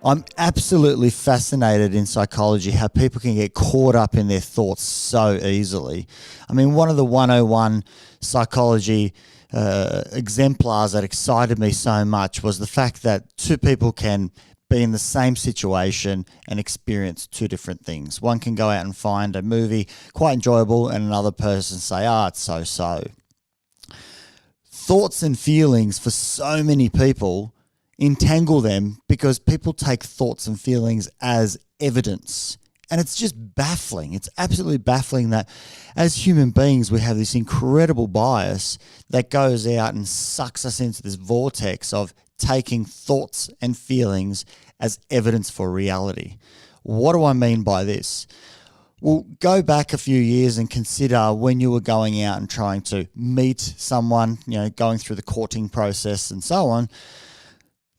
I'm absolutely fascinated in psychology how people can get caught up in their thoughts so easily. I mean, one of the 101 psychology exemplars that excited me so much was the fact that two people can be in the same situation and experience two different things. One can go out and find a movie quite enjoyable and another person say, it's so-so. Thoughts and feelings for so many people entangle them because people take thoughts and feelings as evidence. And it's just baffling. It's absolutely baffling that as human beings, we have this incredible bias that goes out and sucks us into this vortex of taking thoughts and feelings as evidence for reality. What do I mean by this? Well, go back a few years and consider when you were going out and trying to meet someone, going through the courting process and so on.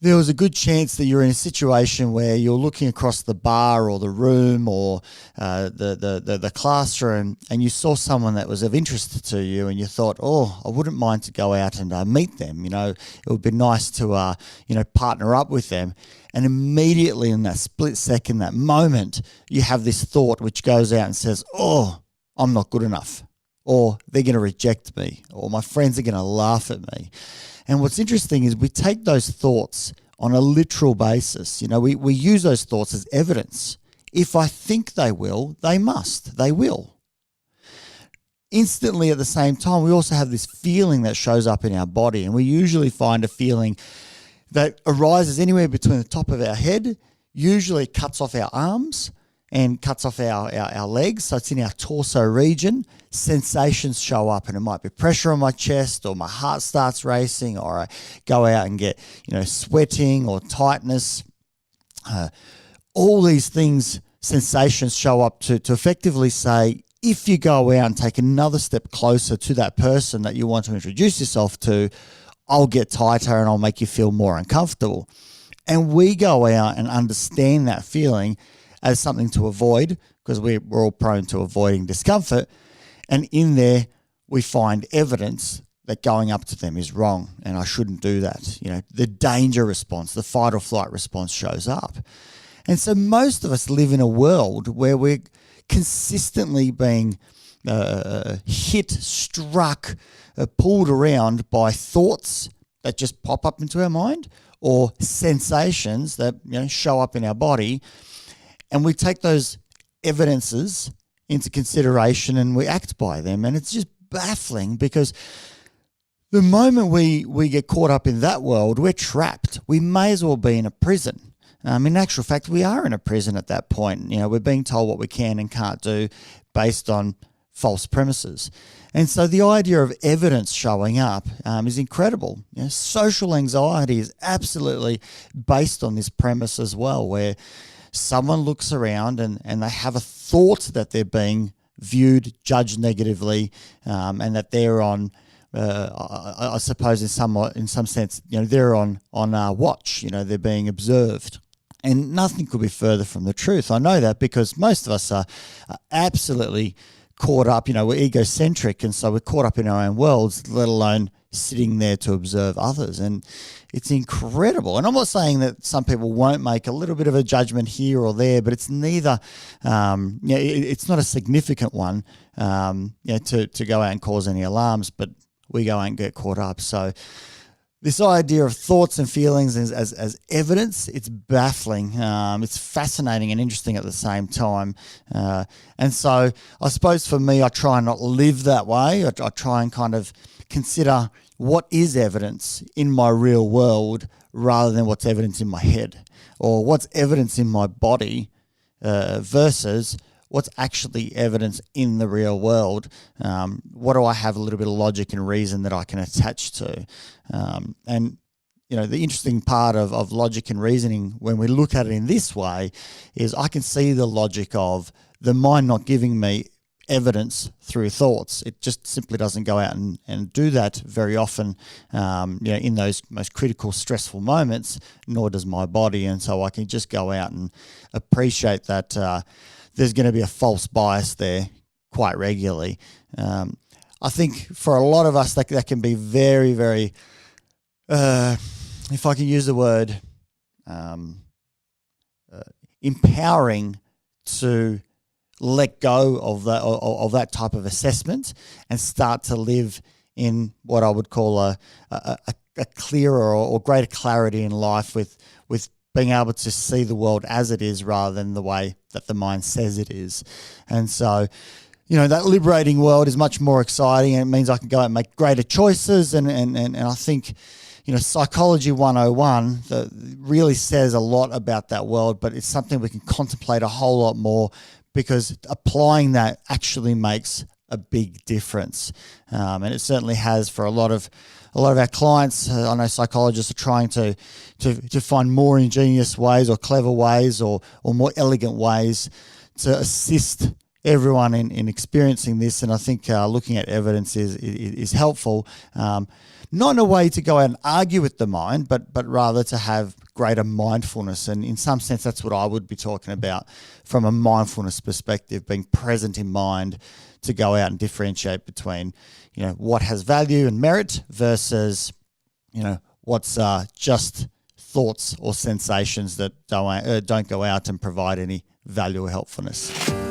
There was a good chance that you're in a situation where you're looking across the bar or the room or the classroom and you saw someone that was of interest to you and you thought, I wouldn't mind to go out and meet them. It would be nice to, partner up with them. And immediately in that split second, that moment, you have this thought which goes out and says, I'm not good enough, or they're going to reject me, or my friends are going to laugh at me. And what's interesting is we take those thoughts on a literal basis. We use those thoughts as evidence. If I think they will, they must, they will. Instantly at the same time, we also have this feeling that shows up in our body, and we usually find a feeling that arises anywhere between the top of our head, usually cuts off our arms and cuts off our legs. So it's in our torso region. Sensations show up, and it might be pressure on my chest, or my heart starts racing, or I go out and get, sweating or tightness. All these things, sensations show up to effectively say, if you go out and take another step closer to that person that you want to introduce yourself to, I'll get tighter and I'll make you feel more uncomfortable. And we go out and understand that feeling as something to avoid, because we're all prone to avoiding discomfort. And in there, we find evidence that going up to them is wrong and I shouldn't do that. The danger response, the fight or flight response shows up. And so most of us live in a world where we're consistently being hit, struck, pulled around by thoughts that just pop up into our mind, or sensations that show up in our body. And we take those evidences into consideration and we act by them. And it's just baffling, because the moment we get caught up in that world, we're trapped. We may as well be in a prison. In actual fact, we are in a prison at that point. We're being told what we can and can't do based on false premises. And so the idea of evidence showing up is incredible. Social anxiety is absolutely based on this premise as well, where someone looks around and they have a thought that they're being viewed, judged negatively, and that they're on, I suppose in some sense, they're on watch. They're being observed. And nothing could be further from the truth. I know that because most of us are absolutely caught up, we're egocentric, and so we're caught up in our own worlds, let alone sitting there to observe others. And it's incredible. And I'm not saying that some people won't make a little bit of a judgment here or there, but it's neither, it's not a significant one, to go out and cause any alarms, but we go out and get caught up. So this idea of thoughts and feelings as evidence, it's baffling. It's fascinating and interesting at the same time. And so I suppose for me, I try and not live that way. I try and kind of consider what is evidence in my real world rather than what's evidence in my head, or what's evidence in my body versus what's actually evidence in the real world. What do I have a little bit of logic and reason that I can attach to? And the interesting part of logic and reasoning when we look at it in this way is I can see the logic of the mind not giving me evidence through thoughts. It just simply doesn't go out and do that very often, in those most critical, stressful moments, nor does my body. And so I can just go out and appreciate that there's going to be a false bias there quite regularly. I think for a lot of us, that can be very, very, if I can use the word, empowering to let go of that type of assessment and start to live in what I would call a clearer or greater clarity in life with being able to see the world as it is rather than the way that the mind says it is. And so, that liberating world is much more exciting, and it means I can go out and make greater choices. And I think, Psychology 101 really says a lot about that world, but it's something we can contemplate a whole lot more, because applying that actually makes a big difference. And it certainly has for a lot of our clients. I know psychologists are trying to find more ingenious ways or clever ways or more elegant ways to assist everyone in experiencing this. And I think looking at evidence is helpful. Not in a way to go out and argue with the mind, but rather to have greater mindfulness. And in some sense, that's what I would be talking about from a mindfulness perspective, being present in mind to go out and differentiate between, what has value and merit versus, what's just thoughts or sensations that don't go out and provide any value or helpfulness.